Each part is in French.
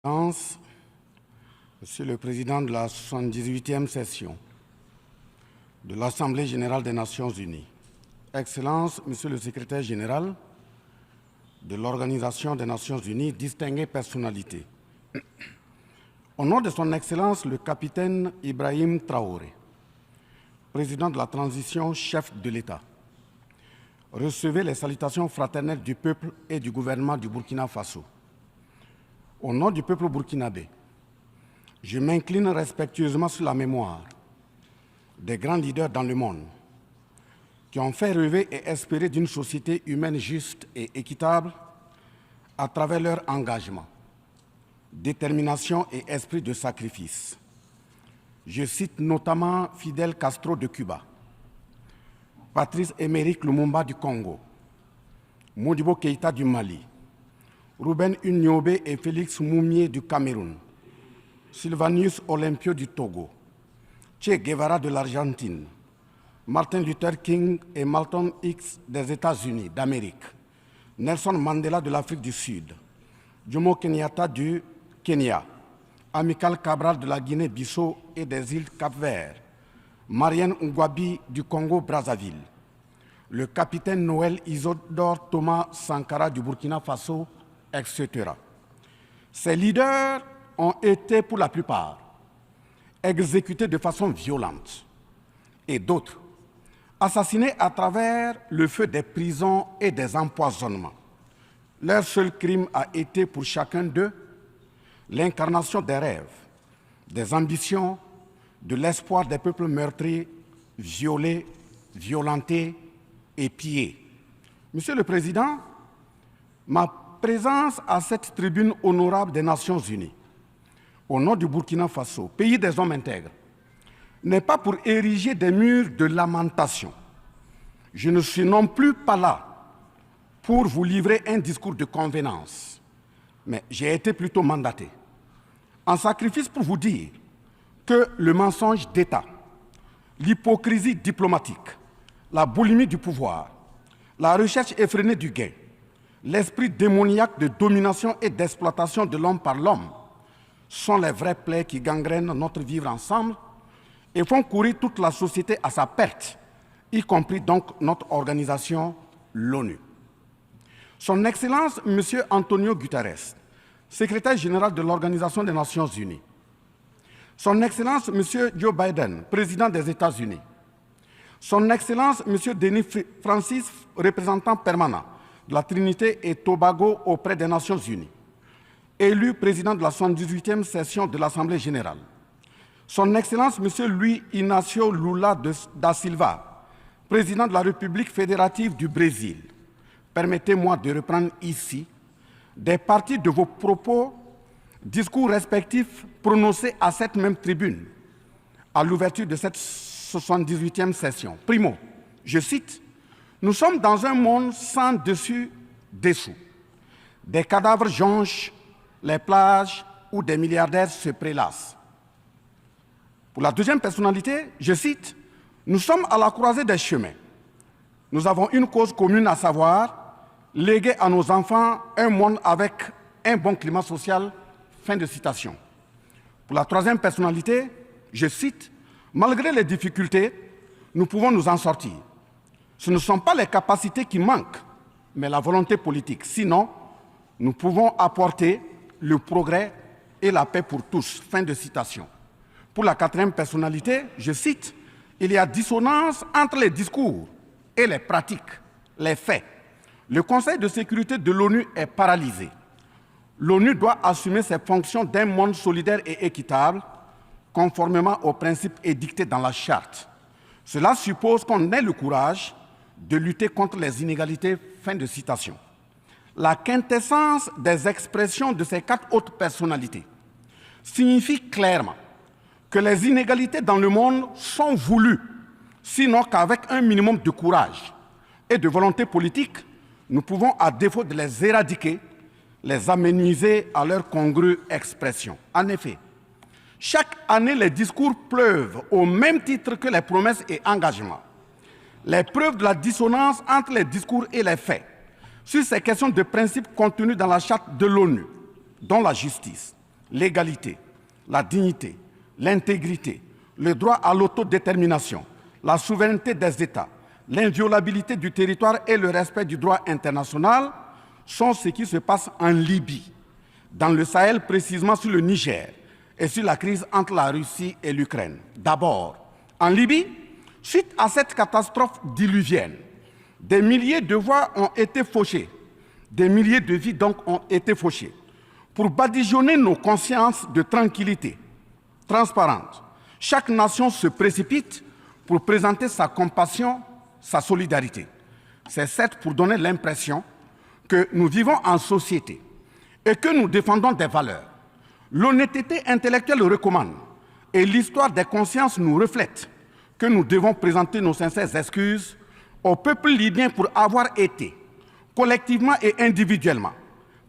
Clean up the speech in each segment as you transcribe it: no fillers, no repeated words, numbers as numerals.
Monsieur le Président de la 78e session de l'Assemblée générale des Nations unies, Excellences, Monsieur le Secrétaire général de l'Organisation des Nations unies, distinguées personnalités, au nom de son Excellence le capitaine Ibrahim Traoré, président de la transition, chef de l'État, recevez les salutations fraternelles du peuple et du gouvernement du Burkina Faso. Au nom du peuple burkinabé, je m'incline respectueusement sur la mémoire des grands leaders dans le monde qui ont fait rêver et espérer d'une société humaine juste et équitable à travers leur engagement, détermination et esprit de sacrifice. Je cite notamment Fidel Castro de Cuba, Patrice Émeric Lumumba du Congo, Modibo Keïta du Mali, Ruben Unyobé et Félix Moumié du Cameroun, Sylvanus Olympio du Togo, Che Guevara de l'Argentine, Martin Luther King et Malcolm X des États-Unis d'Amérique, Nelson Mandela de l'Afrique du Sud, Jomo Kenyatta du Kenya, Amilcar Cabral de la Guinée-Bissau et des îles Cap-Vert, Marianne Ngouabi du Congo-Brazzaville, le capitaine Noël Isidore Thomas Sankara du Burkina Faso, etc. Ces leaders ont été, pour la plupart, exécutés de façon violente et d'autres assassinés à travers le feu des prisons et des empoisonnements. Leur seul crime a été pour chacun d'eux l'incarnation des rêves, des ambitions, de l'espoir des peuples meurtris, violés, violentés et pillés. Monsieur le Président, ma présence à cette tribune honorable des Nations unies, au nom du Burkina Faso, pays des hommes intègres, n'est pas pour ériger des murs de lamentation. Je ne suis non plus pas là pour vous livrer un discours de convenance, mais j'ai été plutôt mandaté en sacrifice pour vous dire que le mensonge d'État, l'hypocrisie diplomatique, la boulimie du pouvoir, la recherche effrénée du gain, l'esprit démoniaque de domination et d'exploitation de l'homme par l'homme sont les vraies plaies qui gangrènent notre vivre ensemble et font courir toute la société à sa perte, y compris donc notre organisation, l'ONU. Son Excellence, M. Antonio Guterres, secrétaire général de l'Organisation des Nations unies, Son Excellence, M. Joe Biden, président des États-Unis, Son Excellence, M. Denis Francis, représentant permanent de la Trinité et Tobago auprès des Nations unies, élu président de la 78e session de l'Assemblée générale, Son Excellence M. Luiz Inácio Lula da Silva, président de la République fédérative du Brésil, permettez-moi de reprendre ici des parties de vos propos, discours respectifs prononcés à cette même tribune à l'ouverture de cette 78e session. Primo, je cite, « Nous sommes dans un monde sans dessus-dessous. Des cadavres jonchent les plages où des milliardaires se prélassent. » Pour la deuxième personnalité, je cite, « Nous sommes à la croisée des chemins. Nous avons une cause commune, à savoir léguer à nos enfants un monde avec un bon climat social. » Fin de citation. Pour la troisième personnalité, je cite, « Malgré les difficultés, nous pouvons nous en sortir. Ce ne sont pas les capacités qui manquent, mais la volonté politique. Sinon, nous pouvons apporter le progrès et la paix pour tous. » Fin de citation. Pour la quatrième personnalité, je cite, « Il y a dissonance entre les discours et les pratiques, les faits. Le Conseil de sécurité de l'ONU est paralysé. L'ONU doit assumer ses fonctions d'un monde solidaire et équitable, conformément aux principes édictés dans la Charte. Cela suppose qu'on ait le courage de lutter contre les inégalités. » Fin de citation. La quintessence des expressions de ces quatre autres personnalités signifie clairement que les inégalités dans le monde sont voulues, sinon qu'avec un minimum de courage et de volonté politique, nous pouvons, à défaut de les éradiquer, les amenuiser à leur congrue expression. En effet, chaque année, les discours pleuvent au même titre que les promesses et engagements. Les preuves de la dissonance entre les discours et les faits sur ces questions de principe contenues dans la charte de l'ONU, dont la justice, l'égalité, la dignité, l'intégrité, le droit à l'autodétermination, la souveraineté des États, l'inviolabilité du territoire et le respect du droit international sont ce qui se passe en Libye, dans le Sahel, précisément sur le Niger, et sur la crise entre la Russie et l'Ukraine. D'abord, en Libye, suite à cette catastrophe diluvienne, des milliers de voix ont été fauchées, des milliers de vies donc ont été fauchées, pour badigeonner nos consciences de tranquillité transparente. Chaque nation se précipite pour présenter sa compassion, sa solidarité. C'est certes pour donner l'impression que nous vivons en société et que nous défendons des valeurs. L'honnêteté intellectuelle le recommande et l'histoire des consciences nous reflète que nous devons présenter nos sincères excuses au peuple libyen pour avoir été, collectivement et individuellement,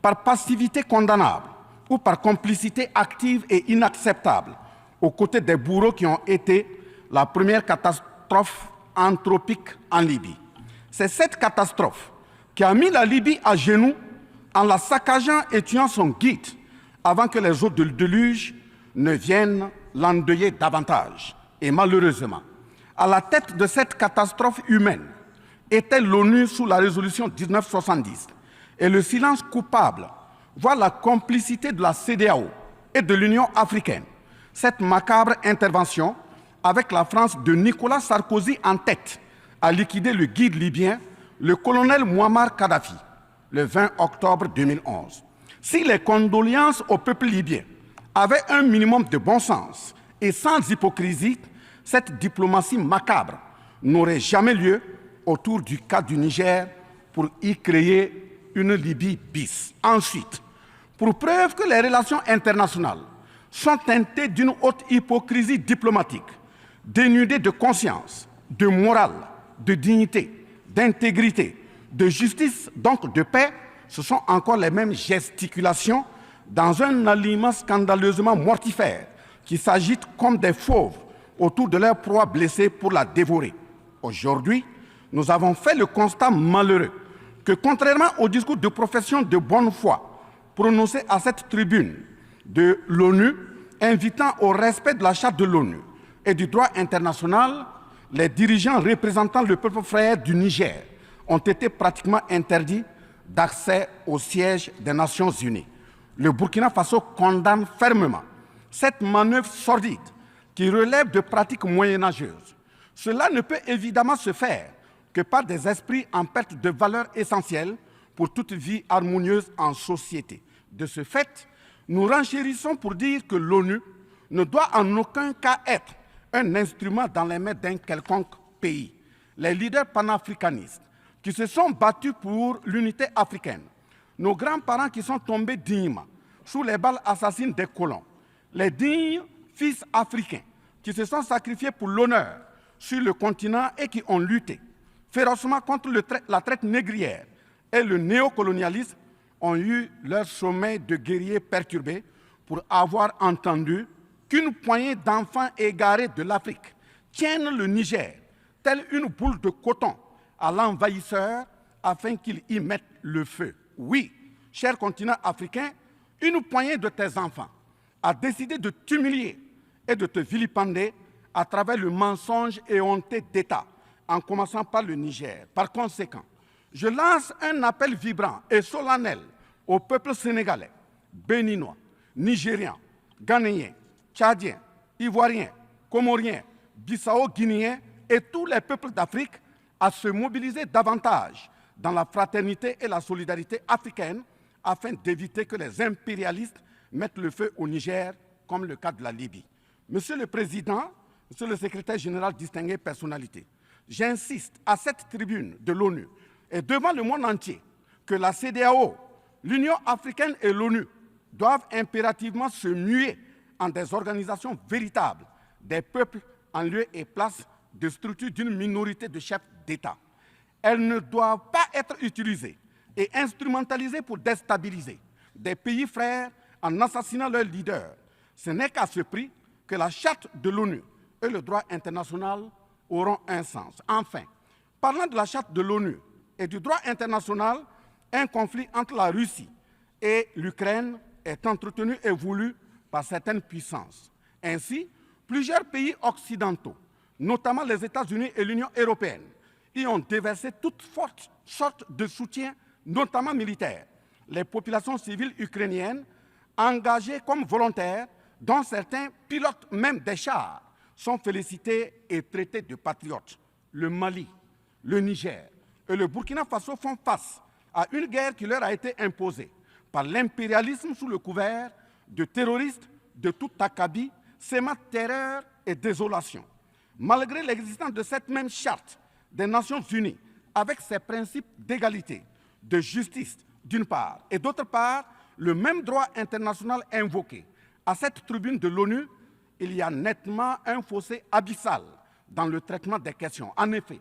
par passivité condamnable ou par complicité active et inacceptable, aux côtés des bourreaux qui ont été la première catastrophe anthropique en Libye. C'est cette catastrophe qui a mis la Libye à genoux en la saccageant et tuant son guide avant que les eaux de déluge ne viennent l'endeuiller davantage. Et malheureusement, à la tête de cette catastrophe humaine était l'ONU sous la résolution 1970 et le silence coupable, voire la complicité de la CEDEAO et de l'Union africaine. Cette macabre intervention, avec la France de Nicolas Sarkozy en tête, a liquidé le guide libyen, le colonel Muammar Kadhafi, le 20 octobre 2011. Si les condoléances au peuple libyen avaient un minimum de bon sens et sans hypocrisie, cette diplomatie macabre n'aurait jamais lieu autour du cas du Niger pour y créer une Libye bis. Ensuite, pour preuve que les relations internationales sont teintées d'une haute hypocrisie diplomatique, dénudées de conscience, de morale, de dignité, d'intégrité, de justice, donc de paix, ce sont encore les mêmes gesticulations dans un aliment scandaleusement mortifère qui s'agitent comme des fauves autour de leur proie blessée pour la dévorer. Aujourd'hui, nous avons fait le constat malheureux que, contrairement au discours de profession de bonne foi prononcé à cette tribune de l'ONU, invitant au respect de la Charte de l'ONU et du droit international, les dirigeants représentant le peuple frère du Niger ont été pratiquement interdits d'accès au siège des Nations Unies. Le Burkina Faso condamne fermement cette manœuvre sordide qui relève de pratiques moyenâgeuses. Cela ne peut évidemment se faire que par des esprits en perte de valeurs essentielles pour toute vie harmonieuse en société. De ce fait, nous renchérissons pour dire que l'ONU ne doit en aucun cas être un instrument dans les mains d'un quelconque pays. Les leaders panafricanistes qui se sont battus pour l'unité africaine, nos grands-parents qui sont tombés dignement sous les balles assassines des colons, les dignes fils africains qui se sont sacrifiés pour l'honneur sur le continent et qui ont lutté férocement contre la traite négrière et le néocolonialisme, ont eu leur sommeil de guerriers perturbé pour avoir entendu qu'une poignée d'enfants égarés de l'Afrique tiennent le Niger, telle une boule de coton, à l'envahisseur afin qu'il y mette le feu. Oui, cher continent africain, une poignée de tes enfants a décidé de t'humilier et de te vilipender à travers le mensonge éhonté d'État, en commençant par le Niger. Par conséquent, je lance un appel vibrant et solennel au peuple sénégalais, béninois, nigérian, ghanéen, tchadien, ivoirien, comorien, bissau-guinéen et tous les peuples d'Afrique à se mobiliser davantage dans la fraternité et la solidarité africaine afin d'éviter que les impérialistes mettent le feu au Niger, comme le cas de la Libye. Monsieur le Président, Monsieur le Secrétaire général, distingué personnalité, j'insiste à cette tribune de l'ONU et devant le monde entier que la CEDEAO, l'Union africaine et l'ONU doivent impérativement se muer en des organisations véritables des peuples en lieu et place de structures d'une minorité de chefs d'État. Elles ne doivent pas être utilisées et instrumentalisées pour déstabiliser des pays frères en assassinant leurs leaders. Ce n'est qu'à ce prix que la charte de l'ONU et le droit international auront un sens. Enfin, parlant de la charte de l'ONU et du droit international, un conflit entre la Russie et l'Ukraine est entretenu et voulu par certaines puissances. Ainsi, plusieurs pays occidentaux, notamment les États-Unis et l'Union européenne, y ont déversé toutes sortes de soutien, notamment militaire. Les populations civiles ukrainiennes, engagées comme volontaires, dont certains pilotent même des chars, sont félicités et traités de patriotes. Le Mali, le Niger et le Burkina Faso font face à une guerre qui leur a été imposée par l'impérialisme sous le couvert de terroristes de tout acabit, sémant terreur et désolation. Malgré l'existence de cette même charte des Nations Unies, avec ses principes d'égalité, de justice d'une part, et d'autre part, le même droit international invoqué, à cette tribune de l'ONU, il y a nettement un fossé abyssal dans le traitement des questions. En effet,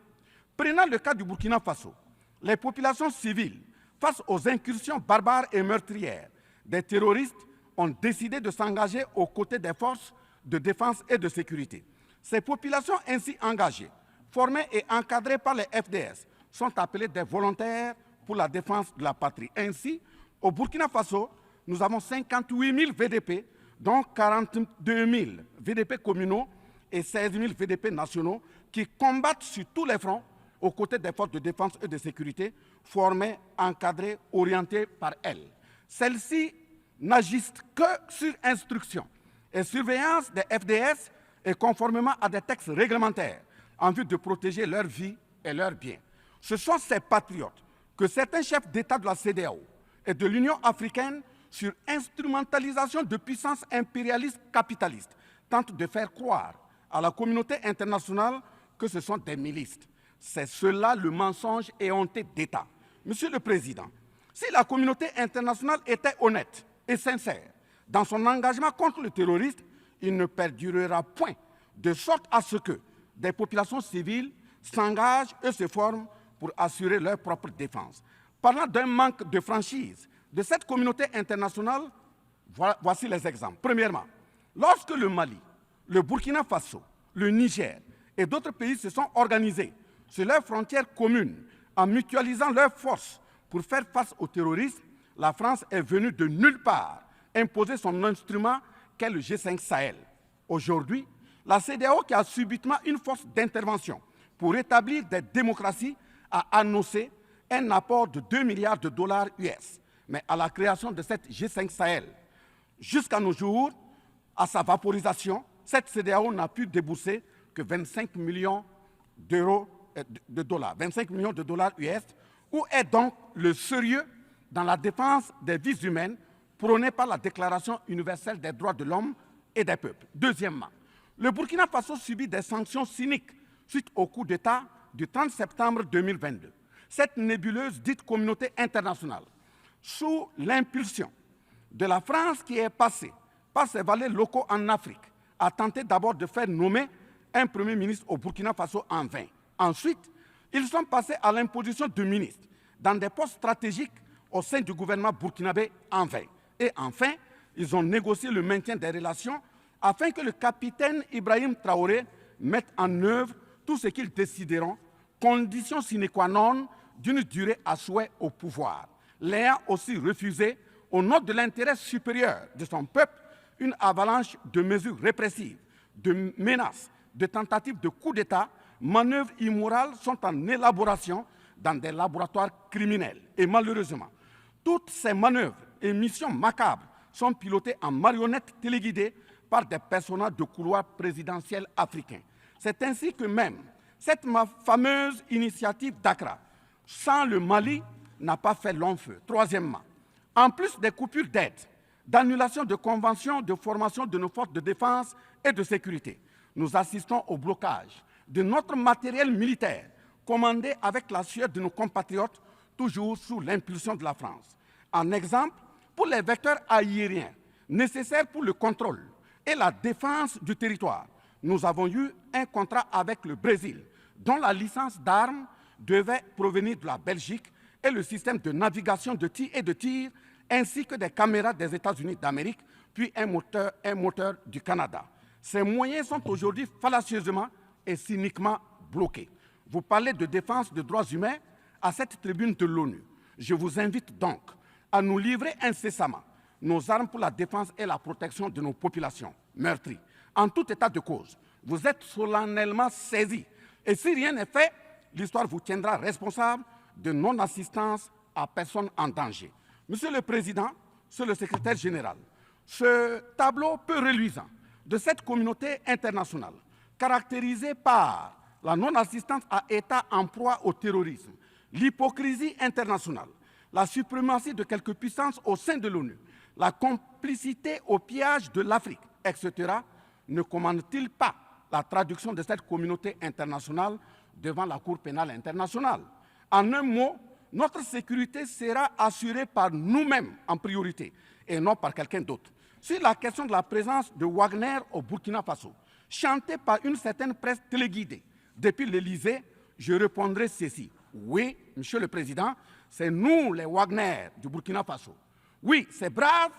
prenant le cas du Burkina Faso, les populations civiles, face aux incursions barbares et meurtrières des terroristes, ont décidé de s'engager aux côtés des forces de défense et de sécurité. Ces populations ainsi engagées, formées et encadrées par les FDS, sont appelées des volontaires pour la défense de la patrie. Ainsi, au Burkina Faso, nous avons 58 000 VDP, dont 42 000 VDP communaux et 16 000 VDP nationaux, qui combattent sur tous les fronts aux côtés des forces de défense et de sécurité, formées, encadrées, orientées par elles. Celles-ci n'agissent que sur instruction et surveillance des FDS et conformément à des textes réglementaires en vue de protéger leur vie et leurs biens. Ce sont ces patriotes que certains chefs d'État de la CEDEAO et de l'Union africaine, sur instrumentalisation de puissances impérialistes capitalistes, tentent de faire croire à la communauté internationale que ce sont des milices. C'est cela le mensonge éhonté d'État. Monsieur le Président, si la communauté internationale était honnête et sincère dans son engagement contre le terrorisme, il ne perdurera point, de sorte à ce que des populations civiles s'engagent et se forment pour assurer leur propre défense. Parlant d'un manque de franchise de cette communauté internationale, voici les exemples. Premièrement, lorsque le Mali, le Burkina Faso, le Niger et d'autres pays se sont organisés sur leurs frontières communes en mutualisant leurs forces pour faire face au terrorisme, la France est venue de nulle part imposer son instrument qu'est le G5 Sahel. Aujourd'hui, la CEDEAO, qui a subitement une force d'intervention pour établir des démocraties, a annoncé un apport de 2 milliards de dollars US. Mais à la création de cette G5 Sahel, jusqu'à nos jours, à sa vaporisation, cette CEDEAO n'a pu débourser que 25 millions de dollars, 25 millions de dollars US. Où est donc le sérieux dans la défense des vies humaines prônée par la Déclaration universelle des droits de l'homme et des peuples? Deuxièmement, le Burkina Faso subit des sanctions cyniques suite au coup d'État du 30 septembre 2022. Cette nébuleuse dite communauté internationale, sous l'impulsion de la France qui est passée par ses valets locaux en Afrique, a tenté d'abord de faire nommer un Premier ministre au Burkina Faso en vain. Ensuite, ils sont passés à l'imposition de ministres dans des postes stratégiques au sein du gouvernement burkinabé en vain. Et enfin, ils ont négocié le maintien des relations afin que le capitaine Ibrahim Traoré mette en œuvre tout ce qu'ils décideront, condition sine qua non d'une durée à souhait au pouvoir. L'ayant aussi refusé, au nom de l'intérêt supérieur de son peuple, une avalanche de mesures répressives, de menaces, de tentatives de coup d'État, manœuvres immorales sont en élaboration dans des laboratoires criminels. Et malheureusement, toutes ces manœuvres et missions macabres sont pilotées en marionnettes téléguidées par des personnages de couloir présidentiel africains. C'est ainsi que même cette fameuse initiative d'Accra, sans le Mali, n'a pas fait long feu. Troisièmement, en plus des coupures d'aide, d'annulation de conventions de formation de nos forces de défense et de sécurité, nous assistons au blocage de notre matériel militaire, commandé avec la sueur de nos compatriotes, toujours sous l'impulsion de la France. En exemple, pour les vecteurs aériens nécessaires pour le contrôle et la défense du territoire, nous avons eu un contrat avec le Brésil, dont la licence d'armes devait provenir de la Belgique, et le système de navigation de tir ainsi que des caméras des États-Unis d'Amérique, puis un moteur du Canada. Ces moyens sont aujourd'hui fallacieusement et cyniquement bloqués. Vous parlez de défense des droits humains à cette tribune de l'ONU. Je vous invite donc à nous livrer incessamment nos armes pour la défense et la protection de nos populations meurtries. En tout état de cause, vous êtes solennellement saisis. Et si rien n'est fait, l'histoire vous tiendra responsable de non-assistance à personne en danger. Monsieur le Président, Monsieur le Secrétaire général, ce tableau peu reluisant de cette communauté internationale, caractérisée par la non-assistance à États en proie au terrorisme, l'hypocrisie internationale, la suprématie de quelques puissances au sein de l'ONU, la complicité au pillage de l'Afrique, etc., ne commande-t-il pas la traduction de cette communauté internationale devant la Cour pénale internationale? En un mot, notre sécurité sera assurée par nous-mêmes en priorité et non par quelqu'un d'autre. Sur la question de la présence de Wagner au Burkina Faso, chantée par une certaine presse téléguidée depuis l'Élysée, je répondrai ceci. Oui, Monsieur le Président, c'est nous les Wagner du Burkina Faso. Oui, ces braves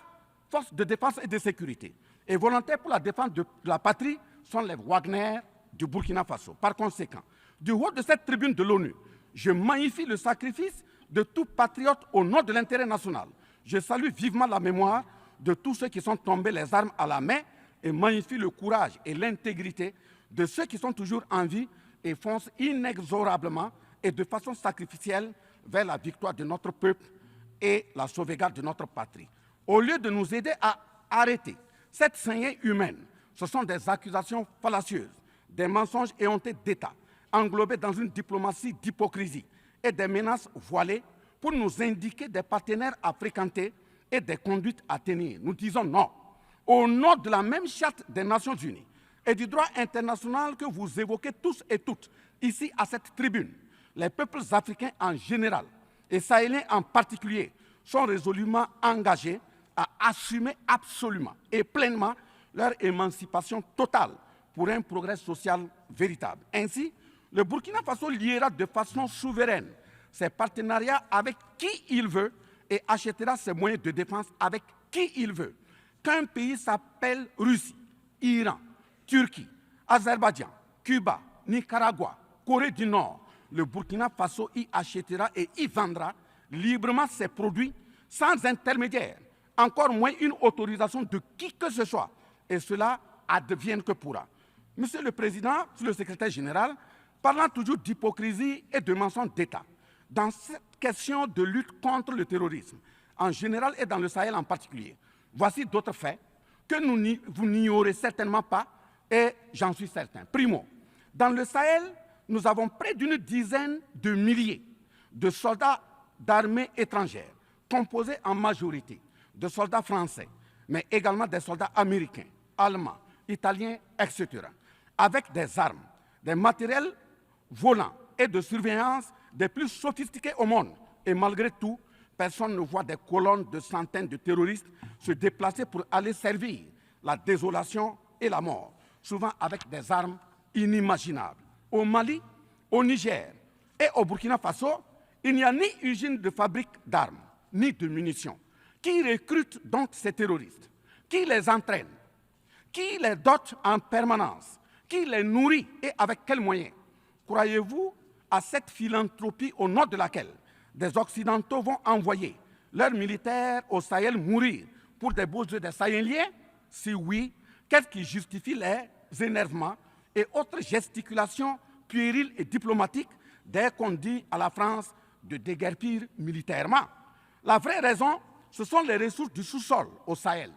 forces de défense et de sécurité et volontaires pour la défense de la patrie sont les Wagner du Burkina Faso. Par conséquent, du haut de cette tribune de l'ONU, je magnifie le sacrifice de tout patriote au nom de l'intérêt national. Je salue vivement la mémoire de tous ceux qui sont tombés les armes à la main et magnifie le courage et l'intégrité de ceux qui sont toujours en vie et foncent inexorablement et de façon sacrificielle vers la victoire de notre peuple et la sauvegarde de notre patrie. Au lieu de nous aider à arrêter cette saignée humaine, ce sont des accusations fallacieuses, des mensonges éhontés d'État, englobés dans une diplomatie d'hypocrisie et des menaces voilées pour nous indiquer des partenaires à fréquenter et des conduites à tenir. Nous disons non. Au nom de la même charte des Nations Unies et du droit international que vous évoquez tous et toutes ici à cette tribune, les peuples africains en général et sahéliens en particulier sont résolument engagés à assumer absolument et pleinement leur émancipation totale pour un progrès social véritable. Ainsi, le Burkina Faso liera de façon souveraine ses partenariats avec qui il veut et achètera ses moyens de défense avec qui il veut. Qu'un pays s'appelle Russie, Iran, Turquie, Azerbaïdjan, Cuba, Nicaragua, Corée du Nord, le Burkina Faso y achètera et y vendra librement ses produits sans intermédiaire, encore moins une autorisation de qui que ce soit. Et cela advienne que pourra. Monsieur le Président, Monsieur le Secrétaire général, parlant toujours d'hypocrisie et de mensonges d'État, dans cette question de lutte contre le terrorisme, en général et dans le Sahel en particulier, voici d'autres faits que vous n'ignorez certainement pas et j'en suis certain. Primo, dans le Sahel, nous avons près d'une dizaine de milliers de soldats d'armées étrangères, composés en majorité de soldats français, mais également des soldats américains, allemands, italiens, etc., avec des armes, des matériels volants et de surveillance des plus sophistiqués au monde. Et malgré tout, personne ne voit des colonnes de centaines de terroristes se déplacer pour aller servir la désolation et la mort, souvent avec des armes inimaginables. Au Mali, au Niger et au Burkina Faso, il n'y a ni usine de fabrique d'armes, ni de munitions. Qui recrute donc ces terroristes? Qui les entraîne? Qui les dote en permanence? Qui les nourrit et avec quels moyens? Croyez-vous à cette philanthropie au nom de laquelle des Occidentaux vont envoyer leurs militaires au Sahel mourir pour des beaux yeux des Sahéliens? Si oui, qu'est-ce qui justifie les énervements et autres gesticulations puériles et diplomatiques dès qu'on dit à la France de déguerpir militairement? La vraie raison, ce sont les ressources du sous-sol au Sahel.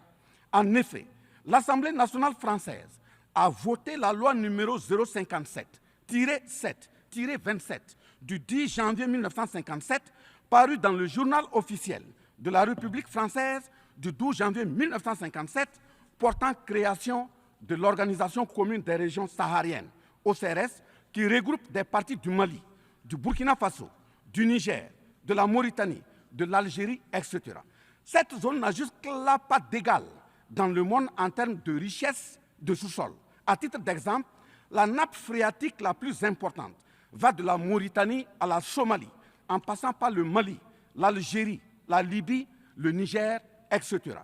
En effet, l'Assemblée nationale française a voté la loi numéro 057-7-27 du 10 janvier 1957, parue dans le journal officiel de la République française du 12 janvier 1957, portant création de l'Organisation commune des régions sahariennes, OCRS, qui regroupe des parties du Mali, du Burkina Faso, du Niger, de la Mauritanie, de l'Algérie, etc. Cette zone n'a jusque-là pas d'égal dans le monde en termes de richesse de sous-sol. À titre d'exemple, la nappe phréatique la plus importante va de la Mauritanie à la Somalie, en passant par le Mali, l'Algérie, la Libye, le Niger, etc.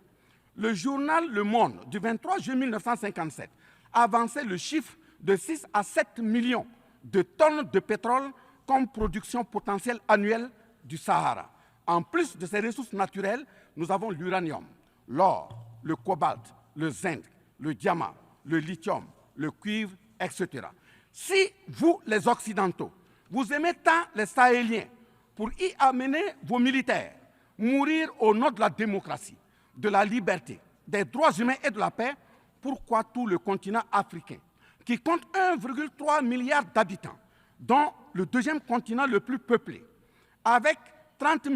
Le journal Le Monde du 23 juillet 1957 avançait le chiffre de 6 à 7 millions de tonnes de pétrole comme production potentielle annuelle du Sahara. En plus de ces ressources naturelles, nous avons l'uranium. l'or, le cobalt, le zinc, le diamant, le lithium, le cuivre, etc. Si vous, les Occidentaux, vous aimez tant les Sahéliens pour y amener vos militaires, mourir au nom de la démocratie, de la liberté, des droits humains et de la paix, pourquoi tout le continent africain, qui compte 1,3 milliard d'habitants, dont le deuxième continent le plus peuplé, avec 30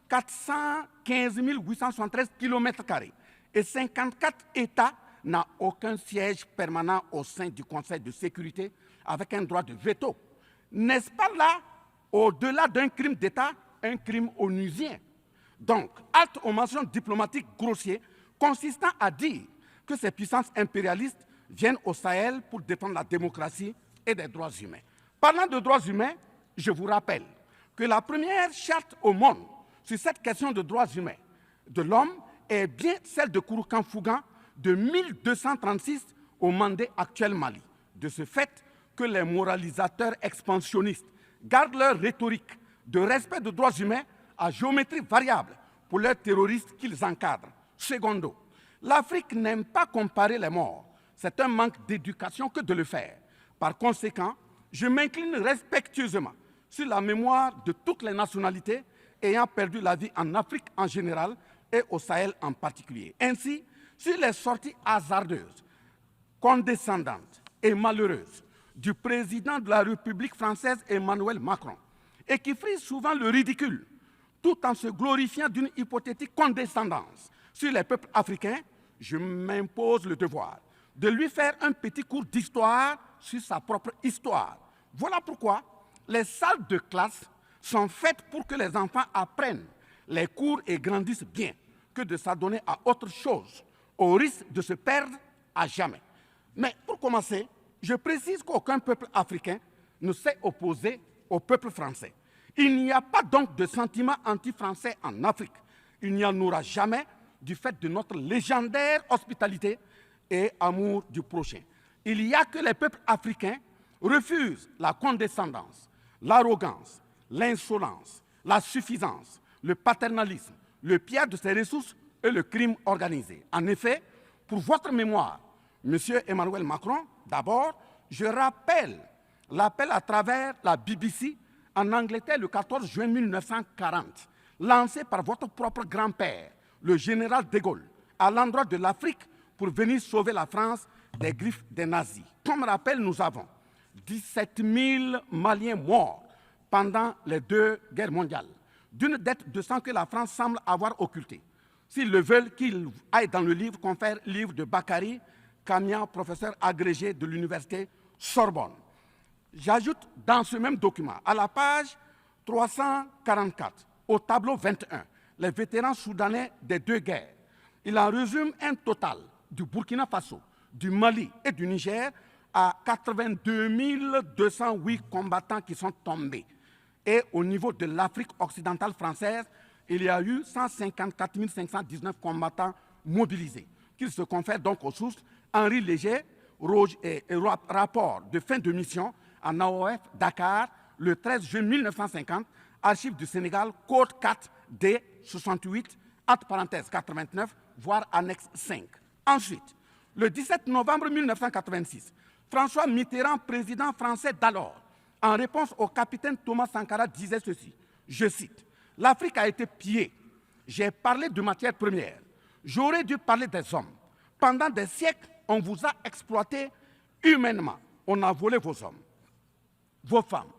415 873 km² et 54 États, n'a aucun siège permanent au sein du Conseil de sécurité avec un droit de veto? N'est-ce pas là, au-delà d'un crime d'État, un crime onusien? Donc, halte aux mentions diplomatiques grossiers consistant à dire que ces puissances impérialistes viennent au Sahel pour défendre la démocratie et les droits humains. Parlant de droits humains, je vous rappelle que la première charte au monde sur cette question de droits humains de l'homme est bien celle de Kouroukan Fougan de 1236 au Mandé actuel Mali. De ce fait que les moralisateurs expansionnistes gardent leur rhétorique de respect des droits humains à géométrie variable pour leurs terroristes qu'ils encadrent. Secondo, l'Afrique n'aime pas comparer les morts. C'est un manque d'éducation que de le faire. Par conséquent, je m'incline respectueusement sur la mémoire de toutes les nationalités ayant perdu la vie en Afrique en général et au Sahel en particulier. Ainsi, sur les sorties hasardeuses, condescendantes et malheureuses du président de la République française Emmanuel Macron, et qui frise souvent le ridicule, tout en se glorifiant d'une hypothétique condescendance sur les peuples africains, je m'impose le devoir de lui faire un petit cours d'histoire sur sa propre histoire. Voilà pourquoi les salles de classe sont faites pour que les enfants apprennent les cours et grandissent bien, que de s'adonner à autre chose, au risque de se perdre à jamais. Mais pour commencer, je précise qu'aucun peuple africain ne s'est opposé au peuple français. Il n'y a pas donc de sentiment anti-français en Afrique. Il n'y en aura jamais du fait de notre légendaire hospitalité et amour du prochain. Il n'y a que les peuples africains refusent la condescendance, l'arrogance, l'insolence, la suffisance, le paternalisme, le pillage de ses ressources et le crime organisé. En effet, pour votre mémoire, M. Emmanuel Macron, d'abord, je rappelle l'appel à travers la BBC en Angleterre le 14 juin 1940, lancé par votre propre grand-père, le général de Gaulle, à l'endroit de l'Afrique pour venir sauver la France des griffes des nazis. Comme rappel, nous avons 17 000 Maliens morts pendant les 2 guerres mondiales, d'une dette de sang que la France semble avoir occultée. S'ils le veulent, qu'ils aillent dans le livre, confère livre de Bakary Kamia, professeur agrégé de l'université Sorbonne. J'ajoute dans ce même document, à la page 344, au tableau 21, les vétérans soudanais des 2 guerres. Il en résume un total du Burkina Faso, du Mali et du Niger à 82 208 combattants qui sont tombés. Et au niveau de l'Afrique occidentale française, il y a eu 154 519 combattants mobilisés, qu'ils se confèrent donc aux sources Henri Léger, rapport de fin de mission en AOF Dakar, le 13 juin 1950, archives du Sénégal, code 4 D 68, entre parenthèses 89, voire annexe 5. Ensuite, le 17 novembre 1986, François Mitterrand, président français d'alors, en réponse au capitaine Thomas Sankara, disait ceci, je cite, « L'Afrique a été pillée. J'ai parlé de matières premières. J'aurais dû parler des hommes. Pendant des siècles, on vous a exploité humainement. On a volé vos hommes, vos femmes,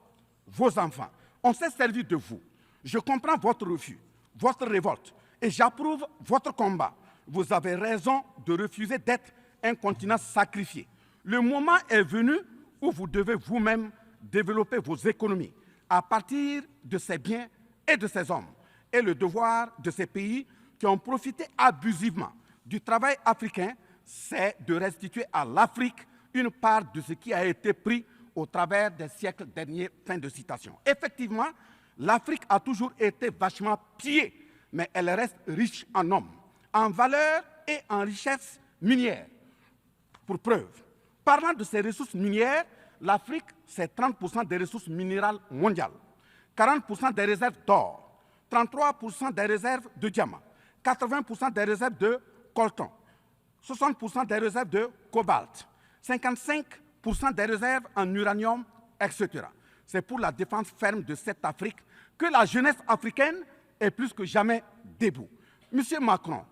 vos enfants. On s'est servi de vous. Je comprends votre refus, votre révolte, et j'approuve votre combat. Vous avez raison de refuser d'être un continent sacrifié. Le moment est venu où vous devez vous-même développer vos économies à partir de ces biens et de ces hommes. Et le devoir de ces pays qui ont profité abusivement du travail africain, c'est de restituer à l'Afrique une part de ce qui a été pris au travers des siècles derniers. » Fin de citation. Effectivement, l'Afrique a toujours été vachement pillée, mais elle reste riche en hommes, en valeur et en richesse minière. Pour preuve, parlant de ses ressources minières, l'Afrique, c'est 30% des ressources minérales mondiales, 40% des réserves d'or, 33% des réserves de diamants, 80% des réserves de coltan, 60% des réserves de cobalt, 55% des réserves en uranium, etc. C'est pour la défense ferme de cette Afrique que la jeunesse africaine est plus que jamais debout. Monsieur Macron,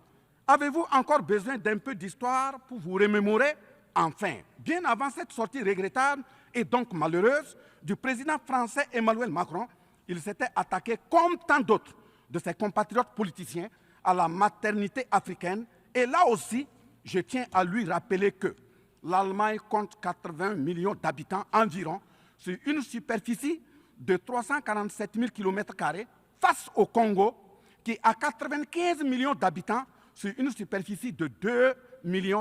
avez-vous encore besoin d'un peu d'histoire pour vous remémorer? Enfin, bien avant cette sortie regrettable et donc malheureuse du président français Emmanuel Macron, il s'était attaqué, comme tant d'autres de ses compatriotes politiciens, à la maternité africaine. Et là aussi, je tiens à lui rappeler que l'Allemagne compte 80 millions d'habitants environ sur une superficie de 347 000 km² face au Congo, qui a 95 millions d'habitants sur une superficie de 2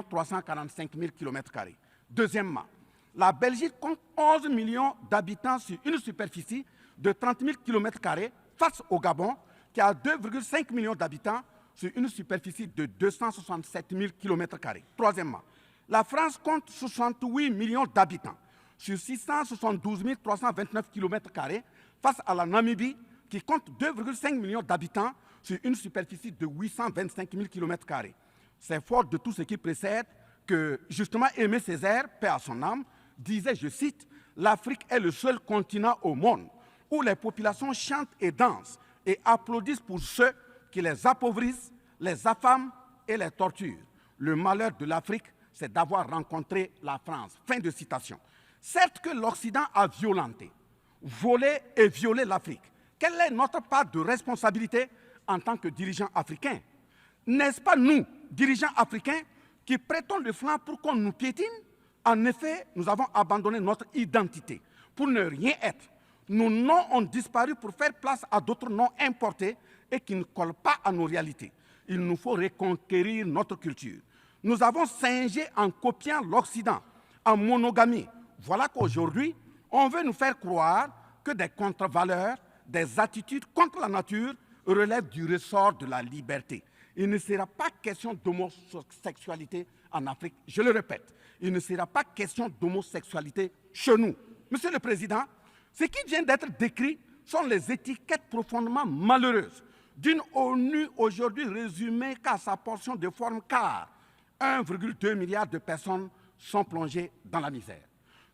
345 000 km². Deuxièmement, la Belgique compte 11 millions d'habitants sur une superficie de 30 000 km² face au Gabon, qui a 2,5 millions d'habitants sur une superficie de 267 000 km². Troisièmement, la France compte 68 millions d'habitants sur 672 329 km² face à la Namibie, qui compte 2,5 millions d'habitants sur une superficie de 825 000 km². C'est fort de tout ce qui précède que, justement, Aimé Césaire, paix à son âme, disait, je cite, « L'Afrique est le seul continent au monde où les populations chantent et dansent et applaudissent pour ceux qui les appauvrissent, les affament et les torturent. Le malheur de l'Afrique, c'est d'avoir rencontré la France. » Fin de citation. Certes que l'Occident a violenté, volé et violé l'Afrique. Quelle est notre part de responsabilité en tant que dirigeants africains? N'est-ce pas nous, dirigeants africains, qui prêtons le flanc pour qu'on nous piétine? En effet, nous avons abandonné notre identité pour ne rien être. Nos noms ont disparu pour faire place à d'autres noms importés et qui ne collent pas à nos réalités. Il nous faut reconquérir notre culture. Nous avons singé en copiant l'Occident, en monogamie. Voilà qu'aujourd'hui, on veut nous faire croire que des contre-valeurs, des attitudes contre la nature relèvent du ressort de la liberté. Il ne sera pas question d'homosexualité en Afrique. Je le répète, il ne sera pas question d'homosexualité chez nous. Monsieur le Président, ce qui vient d'être décrit sont les étiquettes profondément malheureuses d'une ONU aujourd'hui résumée qu'à sa portion de forme, car 1,2 milliard de personnes sont plongées dans la misère.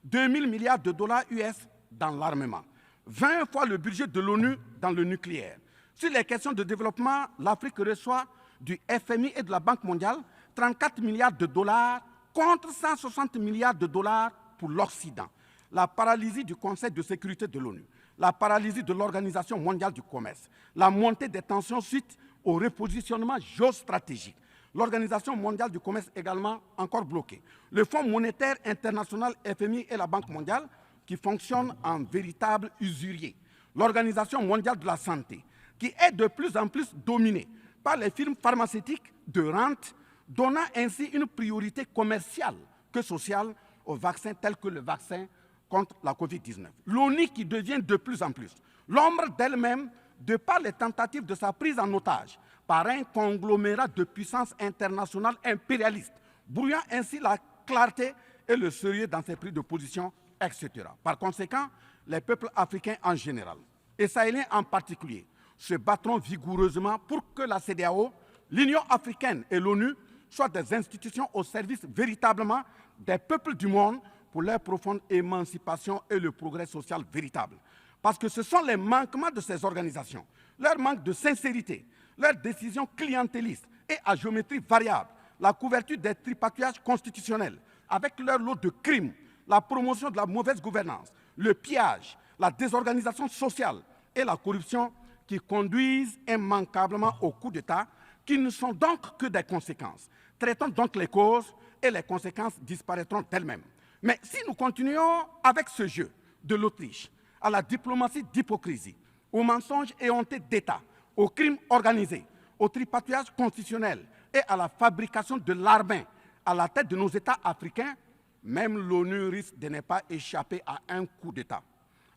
2 000 milliards de dollars US dans l'armement. 20 fois le budget de l'ONU dans le nucléaire. Sur les questions de développement, l'Afrique reçoit du FMI et de la Banque mondiale 34 milliards de dollars contre 160 milliards de dollars pour l'Occident. La paralysie du Conseil de sécurité de l'ONU, la paralysie de l'Organisation mondiale du commerce, la montée des tensions suite au repositionnement géostratégique. L'Organisation mondiale du commerce également encore bloquée. Le Fonds monétaire international, FMI et la Banque mondiale qui fonctionnent en véritable usurier. L'Organisation mondiale de la santé qui est de plus en plus dominée par les firmes pharmaceutiques de rente, donnant ainsi une priorité commerciale que sociale aux vaccins tels que le vaccin contre la Covid-19. L'ONU qui devient de plus en plus l'ombre d'elle-même de par les tentatives de sa prise en otage par un conglomérat de puissances internationales impérialistes, brouillant ainsi la clarté et le sérieux dans ses prises de position, etc. Par conséquent, les peuples africains en général, et sahéliens en particulier, se battront vigoureusement pour que la CEDEAO, l'Union africaine et l'ONU soient des institutions au service véritablement des peuples du monde pour leur profonde émancipation et le progrès social véritable. Parce que ce sont les manquements de ces organisations, leur manque de sincérité, leurs décisions clientélistes et à géométrie variable, la couverture des tripatouillages constitutionnels, avec leur lot de crimes, la promotion de la mauvaise gouvernance, le pillage, la désorganisation sociale et la corruption qui conduisent immanquablement au coup d'État, qui ne sont donc que des conséquences. Traitons donc les causes et les conséquences disparaîtront d'elles-mêmes. Mais si nous continuons avec ce jeu de l'Autriche, à la diplomatie d'hypocrisie, aux mensonges éhontés d'État, aux crimes organisés, au tripatouillage constitutionnel et à la fabrication de l'armée à la tête de nos États africains, même l'ONU risque de ne pas échapper à un coup d'État.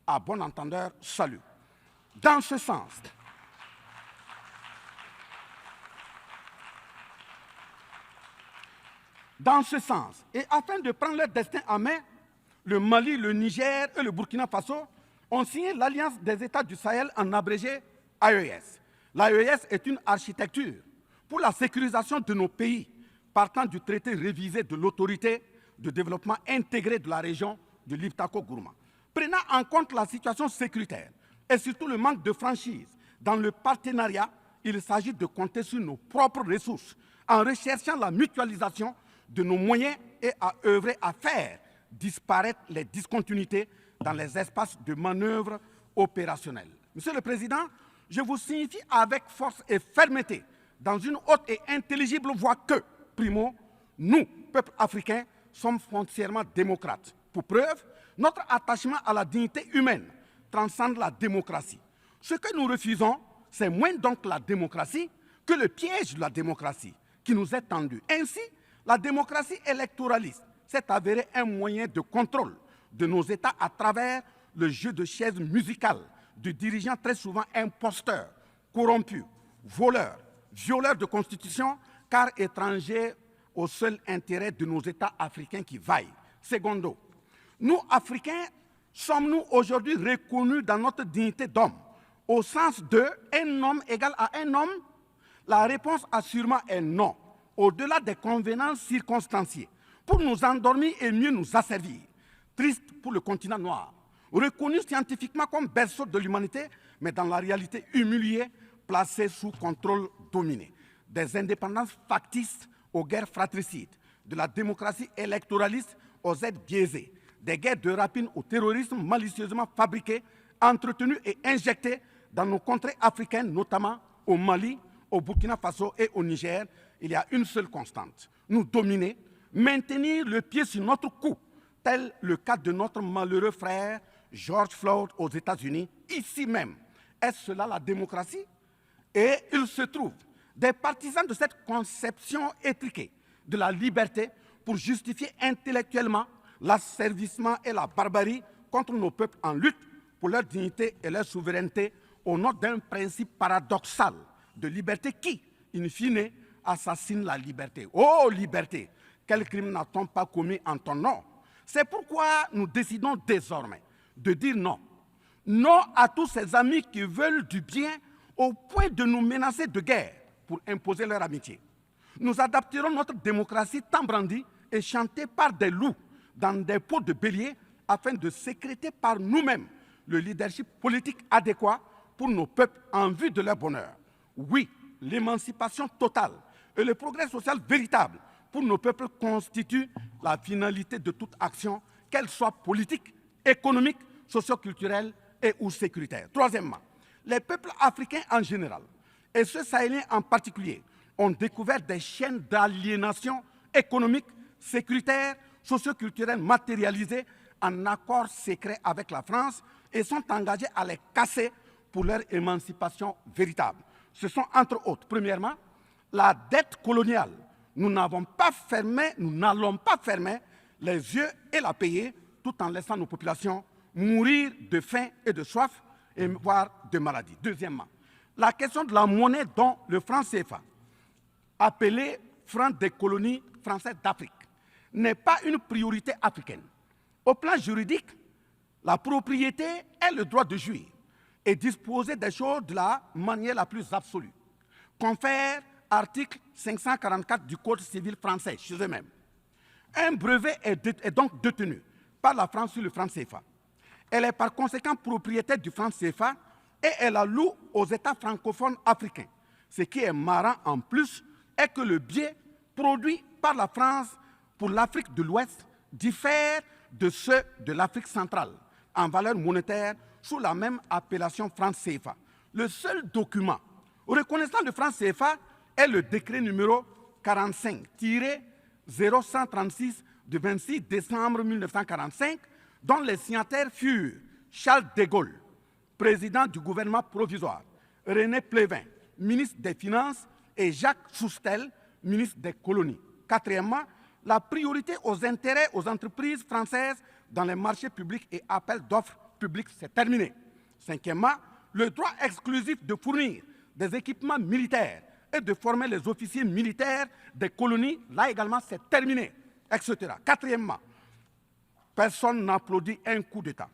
À bon entendeur, salut. Dans ce sens, et afin de prendre leur destin en main, le Mali, le Niger et le Burkina Faso ont signé l'Alliance des États du Sahel, en abrégé AES. L'AES est une architecture pour la sécurisation de nos pays, partant du traité révisé de l'autorité de développement intégré de la région de l'Iptako-Gourma. Prenant en compte la situation sécuritaire et surtout le manque de franchise dans le partenariat, il s'agit de compter sur nos propres ressources en recherchant la mutualisation de nos moyens et à œuvrer à faire disparaître les discontinuités dans les espaces de manœuvre opérationnels. Monsieur le Président, je vous signifie avec force et fermeté, dans une haute et intelligible voix que, primo, nous, peuple africain, sommes foncièrement démocrates. Pour preuve, notre attachement à la dignité humaine transcende la démocratie. Ce que nous refusons, c'est moins donc la démocratie que le piège de la démocratie qui nous est tendu. Ainsi, la démocratie électoraliste s'est avérée un moyen de contrôle de nos États à travers le jeu de chaises musicales de dirigeants très souvent imposteurs, corrompus, voleurs, violeurs de constitution, car étrangers au seul intérêt de nos États africains qui vaillent. Secondo, nous, Africains, sommes-nous aujourd'hui reconnus dans notre dignité d'homme, au sens de un homme égal à un homme? La réponse assurément est non, au-delà des convenances circonstanciées, pour nous endormir et mieux nous asservir. Triste pour le continent noir, reconnu scientifiquement comme berceau de l'humanité, mais dans la réalité humilié, placé sous contrôle dominé. Des indépendances factices aux guerres fratricides, de la démocratie électoraliste aux aides biaisées, des guerres de rapine au terrorisme malicieusement fabriquées, entretenues et injectées dans nos contrées africaines, notamment au Mali, au Burkina Faso et au Niger. Il y a une seule constante, nous dominer, maintenir le pied sur notre cou, tel le cas de notre malheureux frère George Floyd aux États-Unis, ici même. Est-ce cela la démocratie? Et il se trouve des partisans de cette conception étriquée de la liberté pour justifier intellectuellement l'asservissement et la barbarie contre nos peuples en lutte pour leur dignité et leur souveraineté au nom d'un principe paradoxal de liberté qui, in fine, assassine la liberté. Oh liberté, quel crime n'a-t-on pas commis en ton nom? C'est pourquoi nous décidons désormais de dire non. Non à tous ces amis qui veulent du bien au point de nous menacer de guerre pour imposer leur amitié. Nous adapterons notre démocratie tant brandie et chantée par des loups dans des pots de bélier afin de sécréter par nous-mêmes le leadership politique adéquat pour nos peuples en vue de leur bonheur. Oui, l'émancipation totale et le progrès social véritable pour nos peuples constituent la finalité de toute action, qu'elle soit politique, économique, socio-culturelle et ou sécuritaire. Troisièmement, les peuples africains en général, et ceux sahéliens en particulier, ont découvert des chaînes d'aliénation économique, sécuritaire, socio-culturelle matérialisées en accord secret avec la France et sont engagés à les casser pour leur émancipation véritable. Ce sont entre autres, premièrement, la dette coloniale. Nous n'allons pas fermer les yeux et la payer tout en laissant nos populations mourir de faim et de soif, et voire de maladie. Deuxièmement, la question de la monnaie dont le franc CFA, appelé franc des colonies françaises d'Afrique, n'est pas une priorité africaine. Au plan juridique, la propriété est le droit de jouir et disposer des choses de la manière la plus absolue. Confère article 544 du Code civil français chez eux-mêmes. Un brevet est donc détenu par la France sur le franc CFA. Elle est par conséquent propriétaire du franc CFA et elle la loue aux États francophones africains. Ce qui est marrant en plus est que le billet produit par la France pour l'Afrique de l'Ouest diffère de ceux de l'Afrique centrale en valeur monétaire sous la même appellation franc CFA. Le seul document reconnaissant le franc CFA est le décret numéro 45-0136 du 26 décembre 1945, dont les signataires furent Charles de Gaulle, président du gouvernement provisoire, René Pleven, ministre des Finances, et Jacques Soustel, ministre des Colonies. Quatrièmement, la priorité aux intérêts aux entreprises françaises dans les marchés publics et appels d'offres publics, c'est terminé. Cinquièmement, le droit exclusif de fournir des équipements militaires et de former les officiers militaires des colonies, là également c'est terminé, etc. Quatrièmement, personne n'applaudit un coup d'État.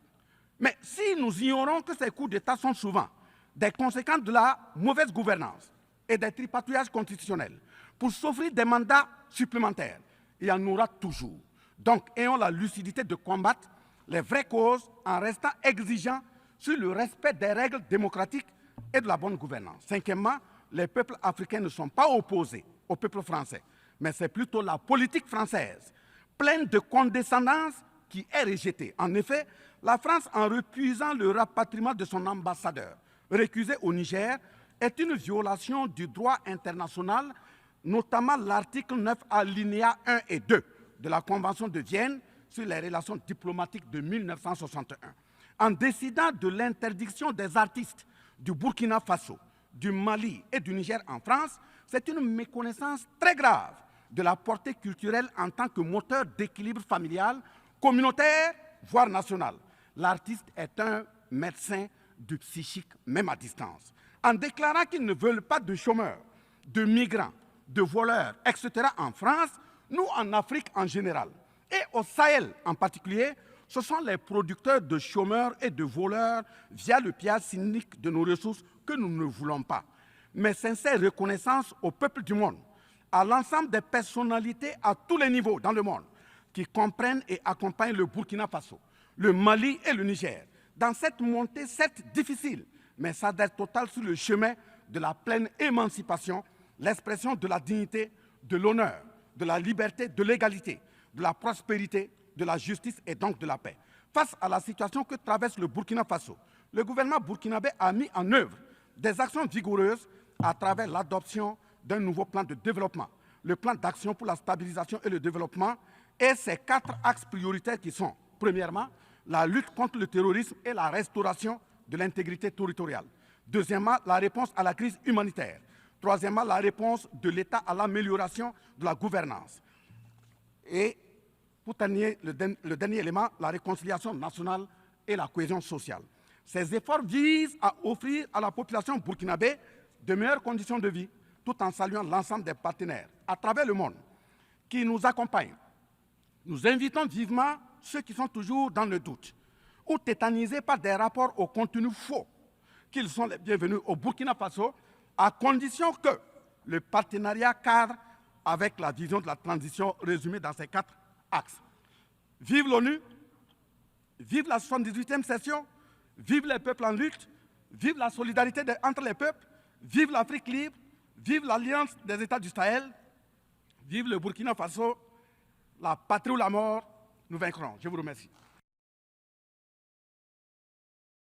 Mais si nous ignorons que ces coups d'État sont souvent des conséquences de la mauvaise gouvernance et des tripatouillages constitutionnels pour s'offrir des mandats supplémentaires. Il y en aura toujours. Donc, ayons la lucidité de combattre les vraies causes en restant exigeants sur le respect des règles démocratiques et de la bonne gouvernance. Cinquièmement, les peuples africains ne sont pas opposés au peuple français, mais c'est plutôt la politique française, pleine de condescendance, qui est rejetée. En effet, la France, en refusant le rapatriement de son ambassadeur récusé au Niger, est une violation du droit international, notamment l'article 9 alinéa 1 et 2 de la Convention de Vienne sur les relations diplomatiques de 1961. En décidant de l'interdiction des artistes du Burkina Faso, du Mali et du Niger en France, c'est une méconnaissance très grave de la portée culturelle en tant que moteur d'équilibre familial, communautaire, voire national. L'artiste est un médecin du psychique, même à distance. En déclarant qu'ils ne veulent pas de chômeurs, de migrants, de voleurs, etc. en France, nous en Afrique en général, et au Sahel en particulier, ce sont les producteurs de chômeurs et de voleurs via le pillage cynique de nos ressources que nous ne voulons pas. Mais sincère reconnaissance au peuple du monde, à l'ensemble des personnalités à tous les niveaux dans le monde qui comprennent et accompagnent le Burkina Faso, le Mali et le Niger dans cette montée, certes difficile, mais s'adresse totale sur le chemin de la pleine émancipation, l'expression de la dignité, de l'honneur, de la liberté, de l'égalité, de la prospérité, de la justice et donc de la paix. Face à la situation que traverse le Burkina Faso, le gouvernement burkinabé a mis en œuvre des actions vigoureuses à travers l'adoption d'un nouveau plan de développement, le plan d'action pour la stabilisation et le développement, et ses 4 axes prioritaires qui sont, premièrement, la lutte contre le terrorisme et la restauration de l'intégrité territoriale. Deuxièmement, la réponse à la crise humanitaire. Troisièmement, la réponse de l'État à l'amélioration de la gouvernance. Et pour terminer, le dernier élément, la réconciliation nationale et la cohésion sociale. Ces efforts visent à offrir à la population burkinabé de meilleures conditions de vie, tout en saluant l'ensemble des partenaires à travers le monde qui nous accompagnent. Nous invitons vivement ceux qui sont toujours dans le doute ou tétanisés par des rapports au contenu faux qu'ils sont les bienvenus au Burkina Faso, à condition que le partenariat cadre avec la vision de la transition résumée dans ces 4 axes. Vive l'ONU, vive la 78e session, vive les peuples en lutte, vive la solidarité entre les peuples, vive l'Afrique libre, vive l'Alliance des États du Sahel, vive le Burkina Faso, la patrie ou la mort, nous vaincrons. Je vous remercie.